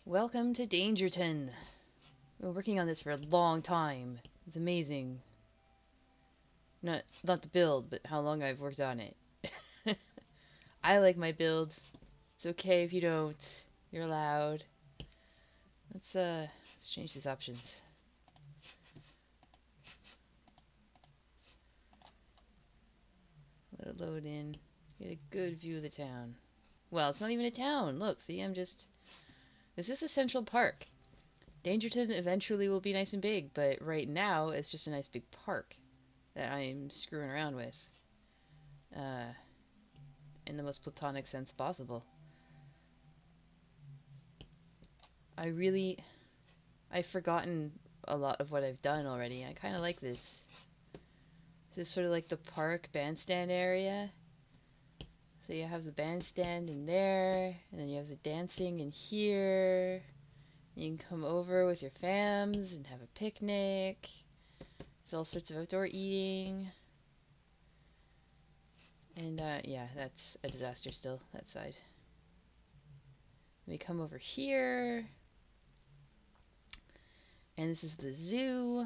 Welcome to Dangerton. We've been working on this for a long time. It's amazing. Not the build, but how long I've worked on it. I like my build. It's okay if you don't. You're allowed. Let's change these options. Let it load in. Get a good view of the town. Well, it's not even a town. Look, see, this is a central park. Dangerton eventually will be nice and big, but right now it's just a nice big park that I'm screwing around with. Uh, in the most platonic sense possible. I've forgotten a lot of what I've done already. I kind of like this. This is sort of like the park bandstand area. So you have the bandstand in there, and then you have the dancing in here. You can come over with your fams and have a picnic. There's all sorts of outdoor eating. And yeah, that's a disaster still, that side. We come over here. And this is the zoo.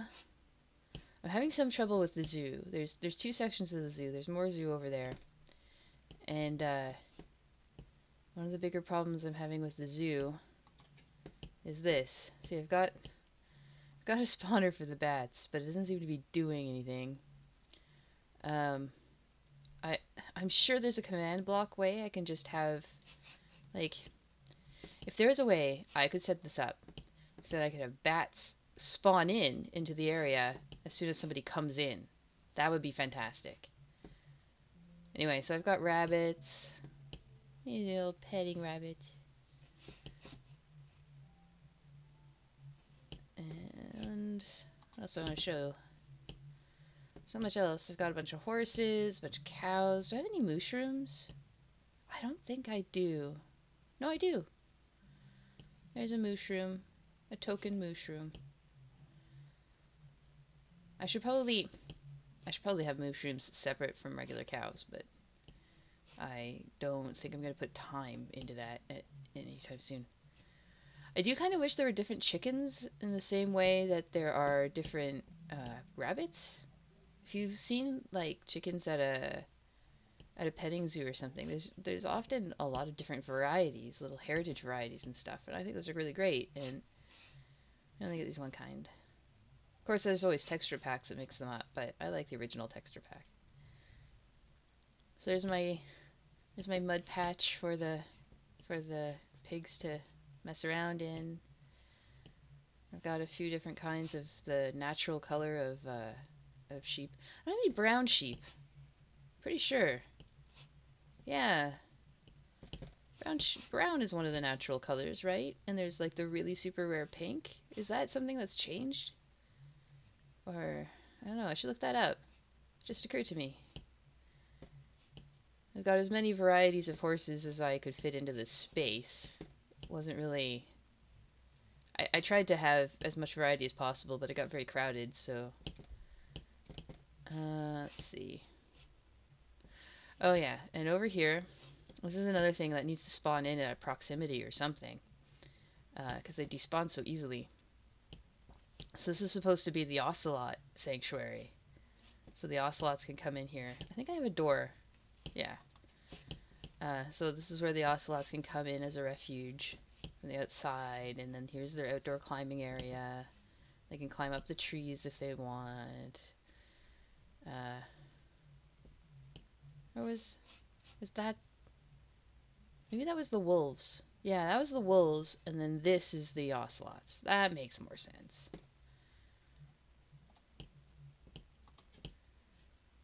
I'm having some trouble with the zoo. There's two sections of the zoo. There's more zoo over there. And one of the bigger problems I'm having with the zoo is this. See, I've got a spawner for the bats, but it doesn't seem to be doing anything. I'm sure there's a command block way I can just have, like, if there is a way I could set this up so that I could have bats spawn into the area as soon as somebody comes in. That would be fantastic. Anyway, so I've got rabbits. A little petting rabbit. And what else do I want to show? So much else. I've got a bunch of horses, a bunch of cows. Do I have any mushrooms? I don't think I do. No, I do. There's a mushroom. A token mushroom. I should probably have mushrooms separate from regular cows, but I don't think I'm going to put time into that anytime soon. I do kind of wish there were different chickens in the same way that there are different rabbits. If you've seen like chickens at a petting zoo or something, there's often a lot of different varieties, little heritage varieties and stuff, and I think those are really great. And I only get these one kind. Of course, there's always texture packs that mix them up, but I like the original texture pack. So there's my mud patch for the pigs to mess around in. I've got a few different kinds of the natural color of sheep. I don't have any brown sheep. Pretty sure. Yeah. Brown is one of the natural colors, right? And there's like the really super rare pink. Is that something that's changed? Or, I don't know, I should look that up. It just occurred to me. I've got as many varieties of horses as I could fit into this space. It wasn't really... I tried to have as much variety as possible, but it got very crowded, so... let's see. Oh yeah, and over here, this is another thing that needs to spawn in at a proximity or something. Because they despawn so easily. So this is supposed to be the ocelot sanctuary. So the ocelots can come in here. I think I have a door. Yeah. So this is where the ocelots can come in as a refuge from the outside. And then here's their outdoor climbing area. They can climb up the trees if they want. Or was that... Maybe that was the wolves. Yeah, that was the wolves. And then this is the ocelots. That makes more sense.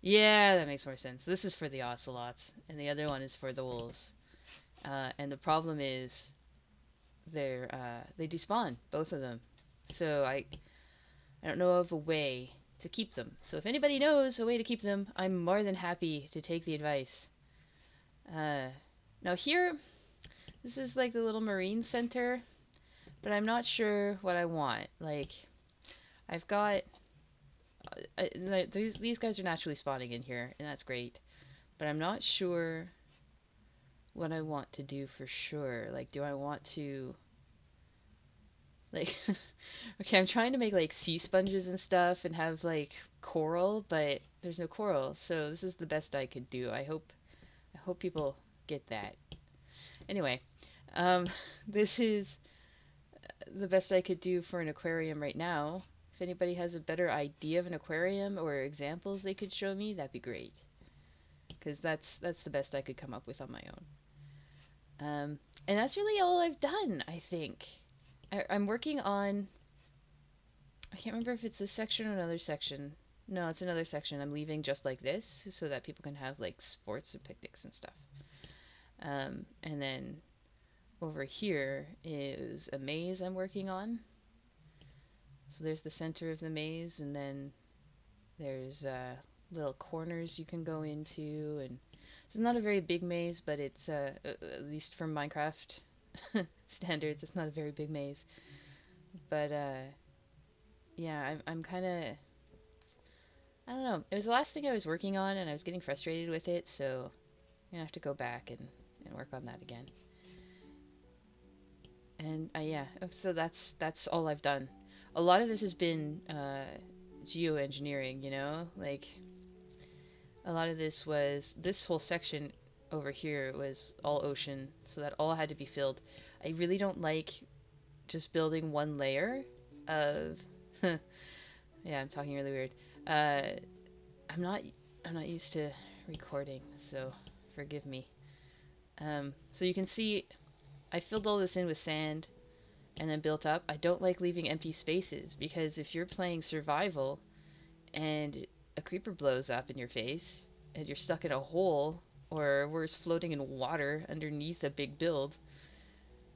Yeah, that makes more sense. This is for the ocelots, and the other one is for the wolves. And the problem is, they despawn, both of them. So I don't know of a way to keep them. So if anybody knows a way to keep them, I'm more than happy to take the advice. Now here, this is like the little marine center, but I'm not sure what I want. Like, I've got... these guys are naturally spawning in here, and that's great. But I'm not sure what I want to do for sure. Like, do I want to Like, okay, I'm trying to make like sea sponges and stuff and have like coral, but there's no coral. So this is the best I could do. I hope people get that. Anyway, um, this is the best I could do for an aquarium right now. If anybody has a better idea of an aquarium or examples they could show me, that'd be great. Because that's the best I could come up with on my own. And that's really all I've done, I think. I'm working on. I can't remember if it's this section or another section. No, it's another section. I'm leaving just like this so that people can have like sports and picnics and stuff. And then over here is a maze I'm working on. So there's the center of the maze, and then there's little corners you can go into, and it's not a very big maze, but it's at least from Minecraft standards, it's not a very big maze. But yeah, I'm kind of, I don't know. It was the last thing I was working on, and I was getting frustrated with it, so I'm gonna have to go back and work on that again. And yeah, so that's all I've done. A lot of this has been geoengineering, you know, like a lot of this was this whole section over here was all ocean, so that all had to be filled. I really don't like just building one layer of yeah, I'm talking really weird. Uh, I'm not I'm not used to recording, so forgive me. So you can see I filled all this in with sand and then built up. I don't like leaving empty spaces because if you're playing survival and a creeper blows up in your face and you're stuck in a hole or worse, floating in water underneath a big build,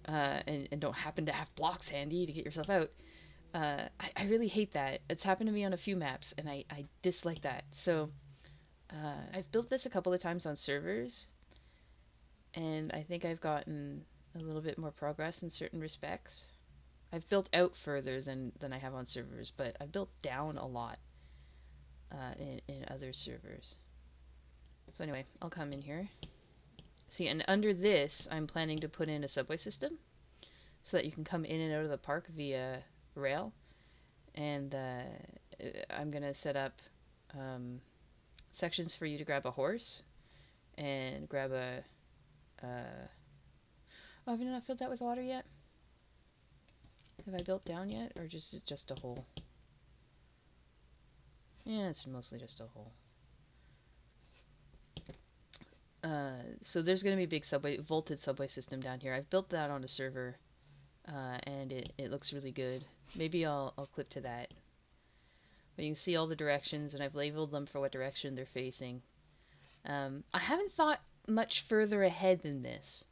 and don't happen to have blocks handy to get yourself out, I really hate that. It's happened to me on a few maps, and I dislike that. So I've built this a couple of times on servers, and I think I've gotten a little bit more progress in certain respects. I've built out further than I have on servers, but I've built down a lot in other servers. So anyway, I'll come in here. See, and under this, I'm planning to put in a subway system so that you can come in and out of the park via rail. And I'm going to set up sections for you to grab a horse and grab a... oh, have you not filled that with water yet? Have I built down yet, or just a hole? Yeah, it's mostly just a hole. So there's going to be a big subway, vaulted subway system down here. I've built that on a server, and it looks really good. Maybe I'll clip to that. But you can see all the directions, and I've labeled them for what direction they're facing. I haven't thought much further ahead than this.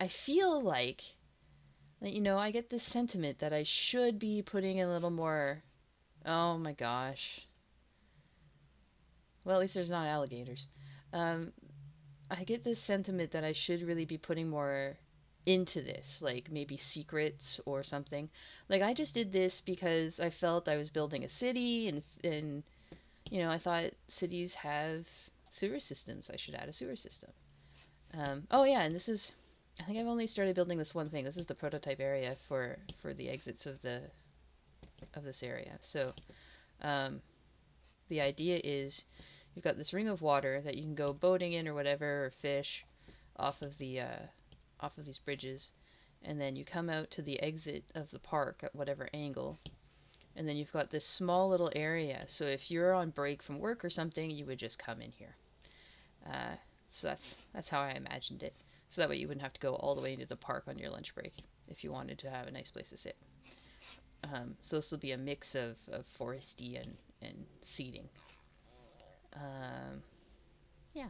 I feel like, you know, I get this sentiment that I should be putting a little more... Oh my gosh. Well, at least there's not alligators. I get this sentiment that I should really be putting more into this, like maybe secrets or something. Like I just did this because I felt I was building a city, and you know, I thought cities have sewer systems. I should add a sewer system. Oh yeah, and this is, I think I've only started building this one thing. This is the prototype area for the exits of this area. So the idea is you've got this ring of water that you can go boating in or whatever, or fish off of these bridges, and then you come out to the exit of the park at whatever angle, and then you've got this small little area. So if you're on break from work or something, you would just come in here. So that's how I imagined it. So that way you wouldn't have to go all the way into the park on your lunch break if you wanted to have a nice place to sit. So this will be a mix of foresty and seating. Yeah.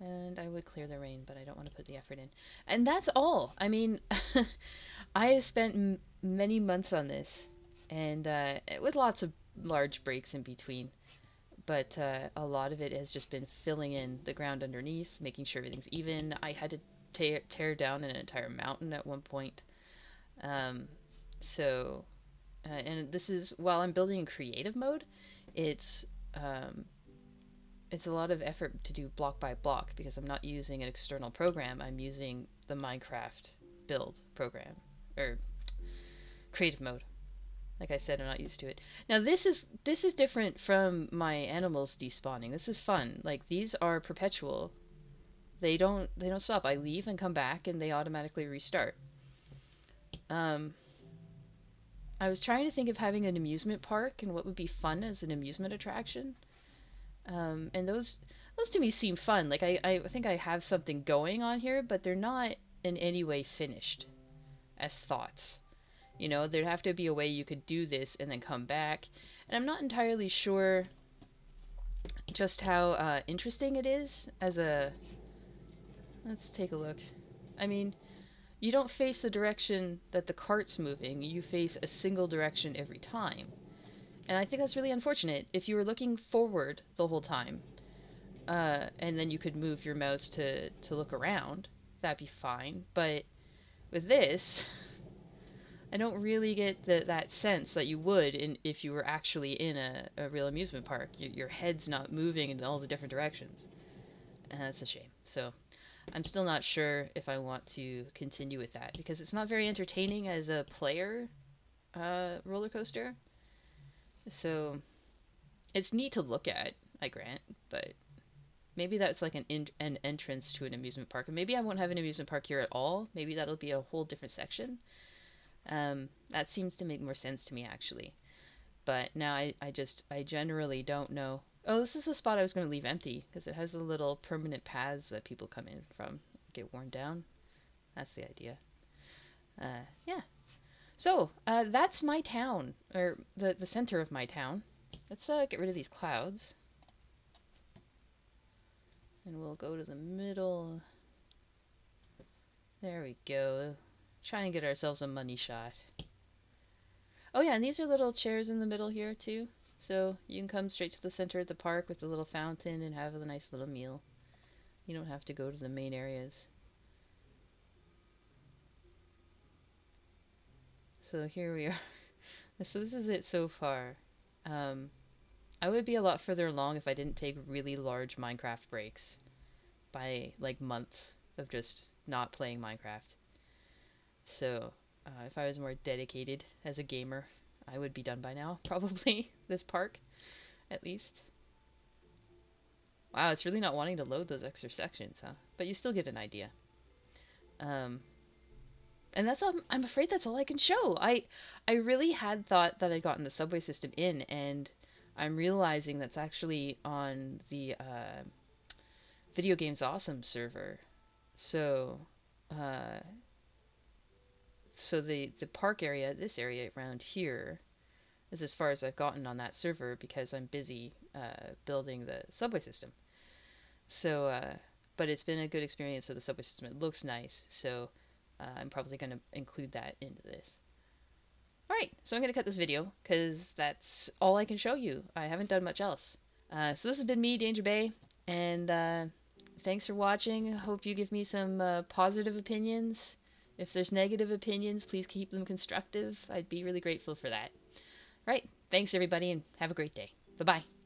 And I would clear the rain, but I don't want to put the effort in. And that's all. I mean, I have spent many months on this, and with lots of large breaks in between. But a lot of it has just been filling in the ground underneath, making sure everything's even. I had to tear down an entire mountain at one point. Um, so, and this is, while I'm building in creative mode, it's it's a lot of effort to do block by block because I'm not using an external program. I'm using the Minecraft build program or creative mode. Like I said, I'm not used to it. Now this is different from my animals despawning. This is fun. Like these are perpetual. They don't stop. I leave and come back and they automatically restart. Um I was trying to think of having an amusement park and what would be fun as an amusement attraction. And those to me seem fun. Like I think I have something going on here, but they're not in any way finished as thoughts. You know, there'd have to be a way you could do this and then come back. And I'm not entirely sure just how interesting it is as a... Let's take a look. I mean, you don't face the direction that the cart's moving. You face a single direction every time. And I think that's really unfortunate. If you were looking forward the whole time, and then you could move your mouse to look around, that'd be fine. But with this, I don't really get that sense that you would if you were actually in a real amusement park. Your head's not moving in all the different directions. And that's a shame. So I'm still not sure if I want to continue with that because it's not very entertaining as a player roller coaster. So it's neat to look at, I grant, but maybe that's like an entrance to an amusement park. And maybe I won't have an amusement park here at all. Maybe that'll be a whole different section. That seems to make more sense to me, actually. But now I generally don't know. Oh, this is the spot I was going to leave empty because it has the little permanent paths that people come in from, get worn down. That's the idea. Yeah. So, that's my town, or the center of my town. Let's get rid of these clouds. And we'll go to the middle. There we go. Try and get ourselves a money shot. Oh yeah, and these are little chairs in the middle here too. So you can come straight to the center of the park with the little fountain and have a nice little meal. You don't have to go to the main areas. So here we are. So this is it so far. I would be a lot further along if I didn't take really large Minecraft breaks by like months of just not playing Minecraft. So if I was more dedicated as a gamer, I would be done by now, probably, this park, at least. Wow, it's really not wanting to load those extra sections, huh? But you still get an idea. And that's all, I'm afraid that's all I can show. I really had thought that I'd gotten the subway system in, and I'm realizing that's actually on the Video Games Awesome server. So, the park area, this area around here, is as far as I've gotten on that server because I'm busy building the subway system. So, but it's been a good experience with the subway system. It looks nice, so I'm probably going to include that into this. Alright, so I'm going to cut this video because that's all I can show you. I haven't done much else. So this has been me, Danger Bay, and thanks for watching. Hope you give me some positive opinions. If there's negative opinions, please keep them constructive. I'd be really grateful for that. Alright, thanks everybody and have a great day. Bye-bye.